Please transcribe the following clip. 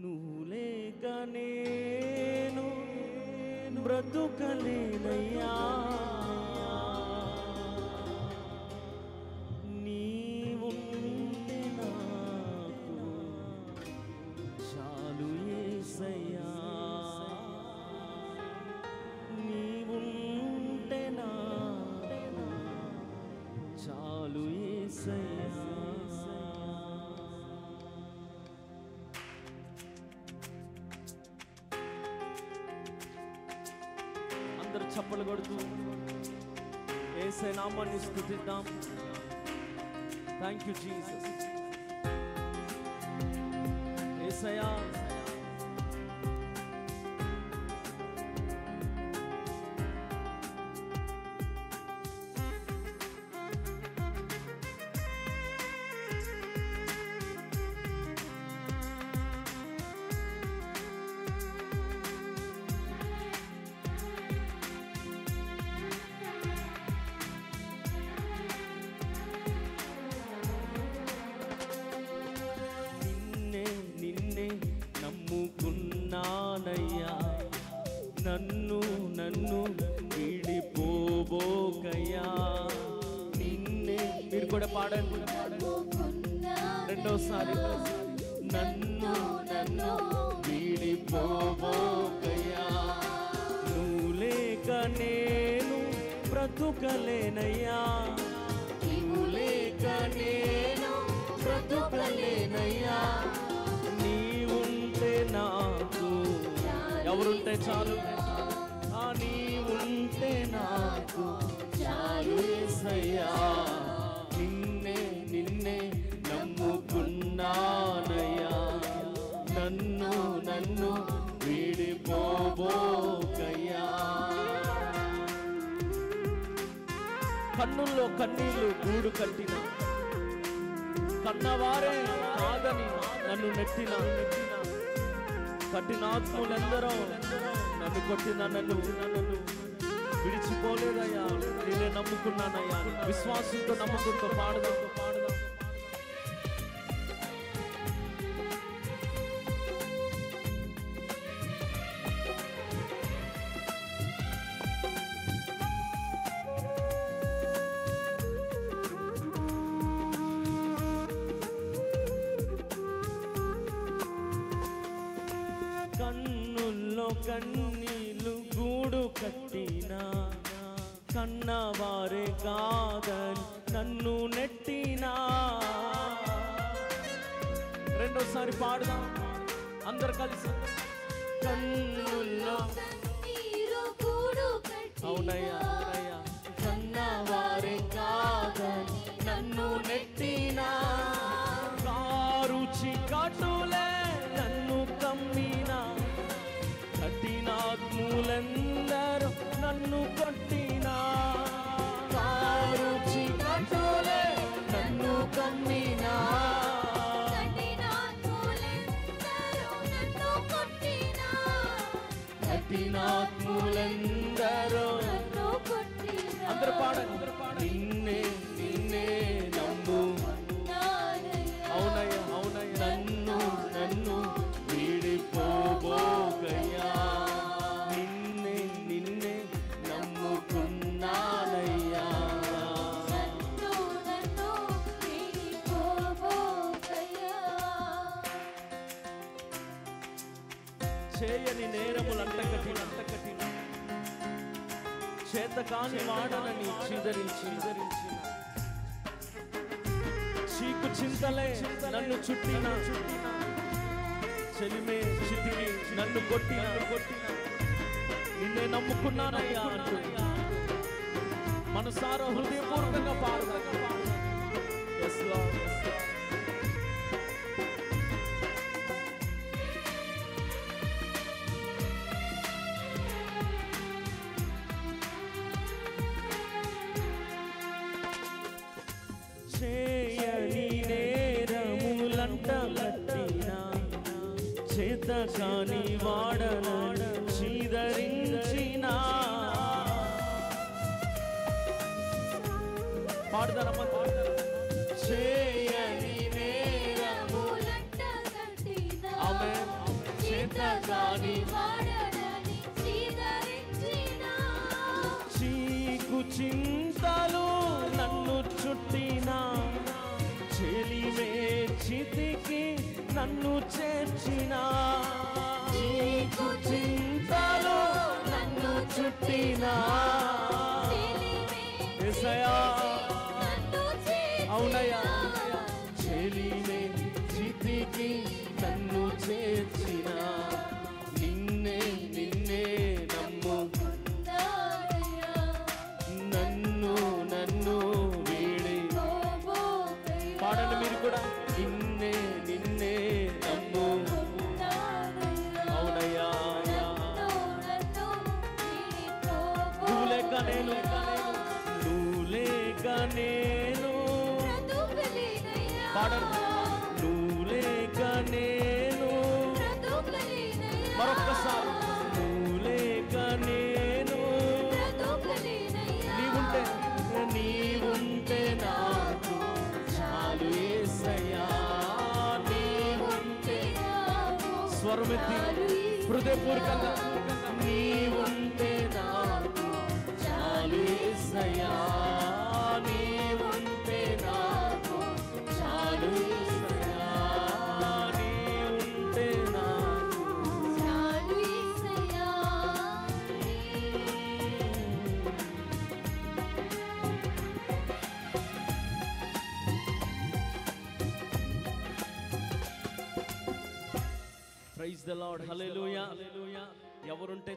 నువ్వు లేక నేను బ్రతుకలేనయ్యా, నీవుంటే నాకు చాలు యేసయ్యా, నీవుంటే నాకు చాలు యేసయ్యా. అందరూ చప్పలు కొడుతూ యేసయ్య నామాన్ని స్తుతిద్దాం. Thank you Jesus. యేసయ్యా నిన్నే నమ్ముకున్నానయ్యా, నన్ను వీడిపోబోకయ్యా. నిన్నే మీరు కూడా పాడండి, రెండోసారి. నన్ను వీడిపోబోకయ్యా, నువ్వు లేక నేను బ్రతుకలేనయ్యా, నువ్వు లేక నేను బ్రతుకలేనయ్యా, నీవుంటే నాకు ఎవరుంటే చాలు, నీవుంటే నాకు చాలు యేసయ్యా. నిన్నే నమ్ముకున్నానయ్యా, నన్ను వీడిపోబోకయ్యా. కన్నుల్లో కన్నీళ్లు గూడు కట్టిన, కన్నవారే కాదని నన్ను నెట్టిన కఠినాత్ములందరూ నన్ను కొట్టిన, నన్ను విడిచిపోలేదయ్యా, నేనే నమ్ముకున్నానయ్యా. విశ్వాసంతో నమ్ముకుంటూ పాడదాం. కన్నుల్లో కన్నీళ్ళు గూడు కట్టినా, కన్నవారే కాదని నన్ను నెట్టినా. రెండోసారి పాడదాం అందరు కలిసి. కన్నుల్లో అవునయ్యా, కన్నవారే కాదని నన్ను నెట్టినా, కారుచి కాటులే నన్ను కమ్మినా, కఠినాత్ములందరూ నన్ను కొట్టినా, కారుచి కాటులే నన్ను కమ్మినా, కఠినాత్ములందరూ అందరూ పాడండి. నిన్నే నమ్ము, అవునయ్యా నన్ను వీడిపోబోకయ్యా. నిన్నే నమ్ముకున్నానయ్యా, చేయని నేరములంట కఠిన, చేతకాని వాడనని చిదరించిన, చీకు చింతలే నన్ను చుట్టిన, చెలిమే చితికి నన్ను కొట్టిన, నిన్నే నమ్ముకున్నానయ్యా అంటూ మనసారా హృదయపూర్వకంగా పాడదాం. yes Lord, yes Lord. చేయని నేరములంట కట్టినా, చేతకాని వాడనని చీదరించినా. పాడదారమ్మ, చేయని నేరములంట కట్టినా, ఆమేన్. ఎంతగాని వాడనని స్వీకరించిన చీకు చింతలు నన్ను చుట్టినా చెలిమే చితికి నన్ను చేర్చినా చీకు చింతలు నన్ను చుట్టినా యేసయ్యా అవునయ్యా చెలిమే చితికి నన్ను చేర్చిన నిన్నే నిన్నే నమ్ముకున్నానయ్యా నన్ను నన్ను వీడి పాడండి మీరు కూడా నిన్నే నిన్నే నమ్ముకున్నానయ్యా అవునయ్యా నువ్వు లేక నేను పాడండి నువ్వు లేక నేను మరొక్కసారి నువ్వు లేక నేను నీవుంటే నాకు చాలు యేసయ్యా నీవుంటే స్వరమెత్తి హృదయపూర్వకంగా నీవుంటే నాకు చాలు యేసయ్యా నీవుంటే నాకు చాలు యేసయ్యా నీవుంటే నాకు చాలు యేసయ్యా ప్రైజ్ ద లార్డ్ హల్లెలూయా ఎవరుంటే